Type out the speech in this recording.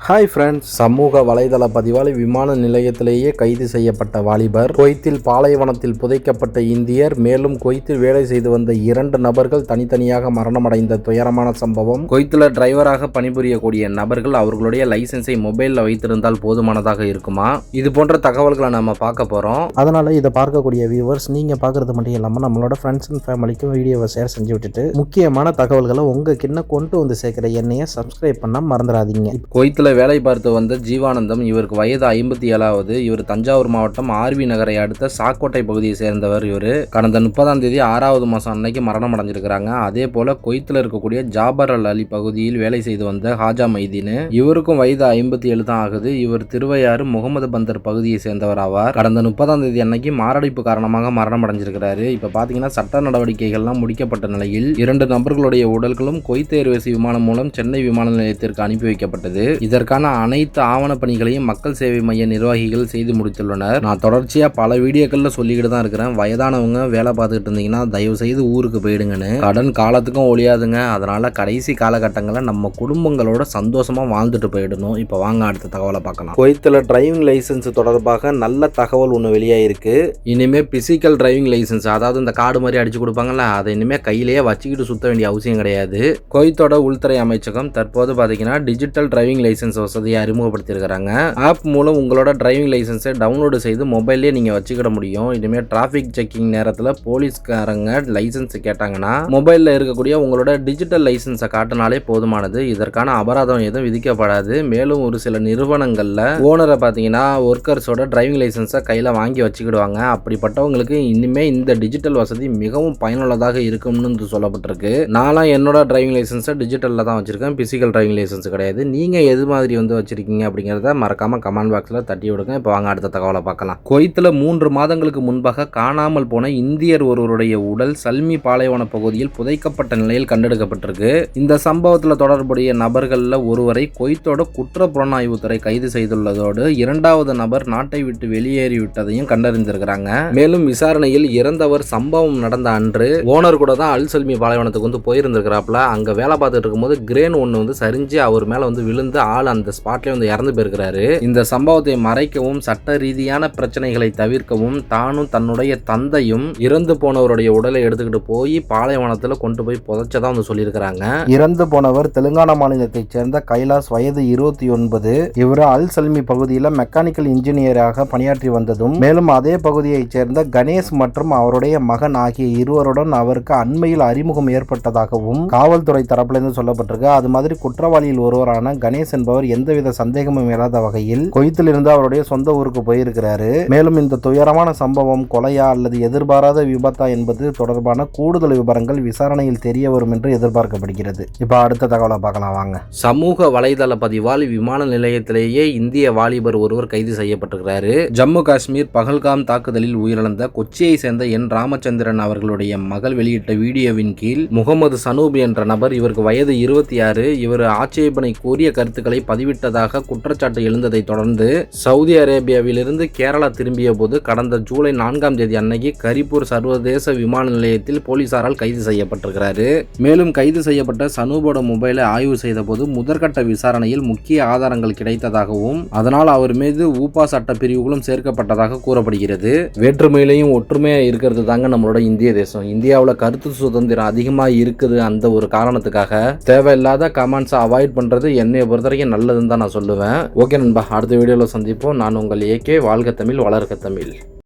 Hi friends, சமூக வலைதள பதிவால் விமான நிலையத்திலேயே கைது செய்யப்பட்ட வாலிபர், குவைத்தில் பாலைவனத்தில் புதைக்கப்பட்ட இந்தியர், மேலும் குவைத்தில் வேலை செய்து வந்த 2 நபர்கள் தனித்தனியாக மரணமடைந்த துயரமான சம்பவம். குவைத்தில் டிரைவராக பணிபுரியக்கூடிய நபர்கள் அவர்களுடைய லைசன்ஸை மொபைலில் வைத்திருந்தால் போதுமானதாக இருக்குமா? இது போன்ற தகவல்களை நம்ம பார்க்க போகிறோம். அதனால் இதை பார்க்கக்கூடிய வியூவர்ஸ், நீங்கள் பார்க்குறது மட்டும் இல்லாமல் நம்மளோட ஃப்ரெண்ட்ஸ் அண்ட் ஃபேமிலிக்கும் வீடியோவை ஷேர் செஞ்சு விட்டுட்டு முக்கியமான தகவல்களை உங்கள் கிட்ட கொண்டு வந்து சேர்க்குற என்னையை சப்ஸ்கிரைப் பண்ண மறந்துடாதீங்க. குவைத்தில் வேலை பார்த்து வந்த ஜீவானந்தம், இவருக்கு வயது 57. இவர் தஞ்சாவூர் மாவட்டம் ஆர்வி நகரை அடுத்த சாக்கோட்டை பகுதியை சேர்ந்தவர். இவர் கடந்த 30ஆம் தேதி 6வது மாதம் அன்னைக்கு மரணம் அடைஞ்சிருக்கிறாங்க. அதே போல குவைத்தில் இருக்கக்கூடிய ஜாபர் அல் அலி பகுதியில் வேலை செய்து வந்த ஹாஜா மைதீன், இவருக்கும் வயது 57 தான் ஆகுது. இவர் திருவையாறு முகமது பந்தர் பகுதியை சேர்ந்தவர் ஆவார். கடந்த 30ஆம் தேதி அன்னைக்கு மாரடைப்பு காரணமாக மரணம் அடைஞ்சிருக்கிறாரு. இப்ப பாத்தீங்கன்னா சட்ட நடவடிக்கைகள்லாம் முடிக்கப்பட்ட நிலையில் 2 நபர்களுடைய உடல்களும் குவைத் ஏர்வேஸ் விமானம் மூலம் சென்னை விமான நிலையத்திற்கு அனுப்பி வைக்கப்பட்டது. இதற்கான அனைத்து ஆவண பணிகளையும் மக்கள் சேவை மைய நிர்வாகிகள் செய்து முடித்துள்ளனர். நான் தொடர்ச்சியா பல வீடியோக்கள்ல சொல்லிக்கிட்டு தான் இருக்கிறேன், வயதானவங்க வேலை பார்த்துக்கிட்டு இருந்தீங்கன்னா தயவு செய்து ஊருக்கு போயிடுங்கன்னு. கடன் காலத்துக்கும் ஒழியாதுங்க. அதனால கடைசி காலகட்டங்களில் நம்ம குடும்பங்களோட சந்தோஷமா வாழ்ந்துட்டு போயிடணும். இப்போ வாங்க அடுத்த தகவலை பார்க்கலாம். குவைத்தில் டிரைவிங் லைசன்ஸ் தொடர்பாக நல்ல தகவல் ஒன்று வெளியாயிருக்கு. இனிமே பிசிக்கல் டிரைவிங் லைசன்ஸ், அதாவது இந்த கார்டு மாதிரி அடிச்சு கொடுப்பாங்கல்ல, அதை இனிமே கையிலேயே வச்சுக்கிட்டு சுத்த வேண்டிய அவசியம் கிடையாது. குவைத்தோட உள்துறை அமைச்சகம் தற்போது பாத்தீங்கன்னா டிஜிட்டல் டிரைவிங் லைசன்ஸ் வசதியை அறிமுகப்படுத்தியிருக்கிறாங்க. ஆப் மூலம் உங்களோட டிரைவிங் லைசன்ஸை டவுன்லோடு செய்து மொபைல்லே நீங்க வச்சுக்கிட முடியும். இனிமே டிராபிக் செக்கிங் நேரத்தில் போலீஸ்காரங்க லைசன்ஸ் கேட்டாங்கன்னா மொபைல்ல இருக்கக்கூடிய உங்களோட டிஜிட்டல் லைசன்ஸை காட்டினாலே போதுமானது. இதற்கான அபராதம் எதுவும் விதிக்கப்படாது. மேலும் ஒரு சில நிறுவனங்கள்ல ஓனரை பாத்தீங்கன்னா ஒர்க்கர்ஸோட டிரைவிங் லைசன்ஸை கையில வாங்கி வச்சுக்கிடுவாங்க. அப்படிப்பட்டவங்களுக்கு இனிமே இந்த டிஜிட்டல் வசதி மிகவும் பயனுள்ளதாக இருக்கும்னு சொல்லப்பட்டிருக்கு. நான்லாம் என்னோட டிரைவிங் லைசன்ஸை டிஜிட்டல்ல தான் வச்சிருக்கேன், பிசிக்கல் டிரைவிங் லைசன்ஸ் கிடையாது. நீங்க எது மாதிரி வச்சிருக்கீங்க அப்படிங்கிறத மறக்காம கமெண்ட் பாக்ஸ்ல தட்டி விடுங்க. இப்போ வாங்க அடுத்த தகவலை பார்க்கலாம். குவைத்தில் 3 மாதங்களுக்கு முன்பாக காணாமல் போன இந்தியர் ஒருவருடைய உடல் சல்மி பாலைவன பகுதியில் புதைக்கப்பட்ட நிலையில் கண்டெடுக்கப்பட்டிருக்கு. இந்த சம்பவத்தில் தொடர்புடைய நபர்களில் ஒருவரை குவைத்தோட குற்ற புலனாய்வுத்துறை கைது செய்துள்ளதோடு 2வது நபர் நாட்டை விட்டு வெளியேறிவிட்டதையும் கண்டறிந்திருக்கிறாங்க. மேலும் விசாரணையில் இறந்தவர் சம்பவம் நடந்த அன்று ஓனர் கூட தான் அல் சல்மி பாலைவனத்துக்கு போயிருந்திருக்கிறாப்ல. அங்க வேலை பார்த்துட்டு இருக்கும்போது கிரேன் ஒன்று சரிஞ்சு அவர் மேல விழுந்து ஆள் அந்த ஸ்பாட்ல இறந்து போயிருக்கிறாரு. இந்த சம்பவத்தை மறைக்கவும் சட்ட ரீதியான பிரச்சனைகளை தவிர்க்கவும் தானும் தன்னுடைய தந்தையும் இறந்து போனவருடைய உடலை எடுத்துக்கிட்டு போய் பாலைவனத்துல கொண்டு போய் புதைச்சதா சொல்லியிருக்கிறாங்க. இறந்து போனவர் தெலுங்கானா மாநிலத்தை சேர்ந்த கைலாஸ், வயது 29. இவர் அல் சல்மி பகுதியில் மெக்கானிக்கல் இன்ஜினியராக பணியாற்றி வந்ததும், மேலும் அதே பகுதியைச் சேர்ந்த கணேஷ் மற்றும் அவருடைய மகன் ஆகிய இருவருடன் அவருக்கு அண்மையில் அறிமுகம் ஏற்பட்டதாகவும் காவல்துறை தரப்பிலிருந்து சொல்லப்பட்டிருக்கு. அது மாதிரி குற்றவாளியில் ஒருவரான கணேஷ் என்பவர் எந்தவித சந்தேகமும் இல்லாத வகையில் குவைத்தில் இருந்து அவருடைய சொந்த ஊருக்கு போயிருக்கிறாரு. மேலும் இந்த துயரமான சம்பவம் கொலையா அல்லது எதிர்பாராத விபத்தா என்பது தொடர்பான கூடுதல் விவரங்கள் விசாரணையில் தெரிய வரும் என்று எதிர்பார்க்கப்படுகிறது. இப்ப அடுத்த தகவலை பார்க்கலாம் வாங்க. சமூக வலைதள பதிவால் விமான நிலையத்திலேயே இந்திய வாலிபர் ஒருவர் கைது செய்யப்பட்டிருக்கிறாரு. ஜம்மு காஷ்மீர் பகல்காம் தாக்குதலில் உயிரிழந்த கொச்சியை சேர்ந்த என் ராமச்சந்திரன் அவர்களுடைய மகள் வெளியிட்ட வீடியோவின் கீழ் முகமது சனூப் என்ற நபர், இவருக்கு வயது 26, இவர் ஆட்சேபனை கூறிய கருத்துக்களை பதிவிட்டதாக குற்றச்சாட்டு எழுந்ததை தொடர்ந்து சவுதி அரேபியாவிலிருந்து கேரளா திரும்பிய போது கடந்த ஜூலை 4ஆம் தேதி அன்னைக்கு கரிப்பூர் சர்வதேச விமான நிலையத்தில் போலீசாரால் கைது செய்யப்பட்டிருக்கிறாரு. மேலும் கைது செய்யப்பட்ட சனூபோட மொபைலை ஆய்வு செய்த போது முதற்கட்ட விசாரணையில் முக்கிய ஆதாரங்கள் கிடைத்ததாகவும் அதனால் அவர் மீது ஊப்பா சட்ட பிரிவுகளும் சேர்க்கப்பட்டதாக கூறப்படுகிறது. வேற்றுமையிலையும் ஒற்றுமையா இருக்கிறது தாங்க நம்மளோட இந்திய தேசம். இந்தியாவில் கருத்து சுதந்திரம் அதிகமாக இருக்குது. அந்த ஒரு காரணத்துக்காக தேவையில்லாத கமெண்ட்ஸை அவாய்ட் பண்றது என்னைய பொறுத்த வரைக்கும் நல்லதுன்னு தான் நான் சொல்லுவேன். ஓகே நண்பா, அடுத்த வீடியோவில் சந்திப்போம். நான் உங்கள் ஏகே. வாழ்க தமிழ், வளர்க தமிழ்.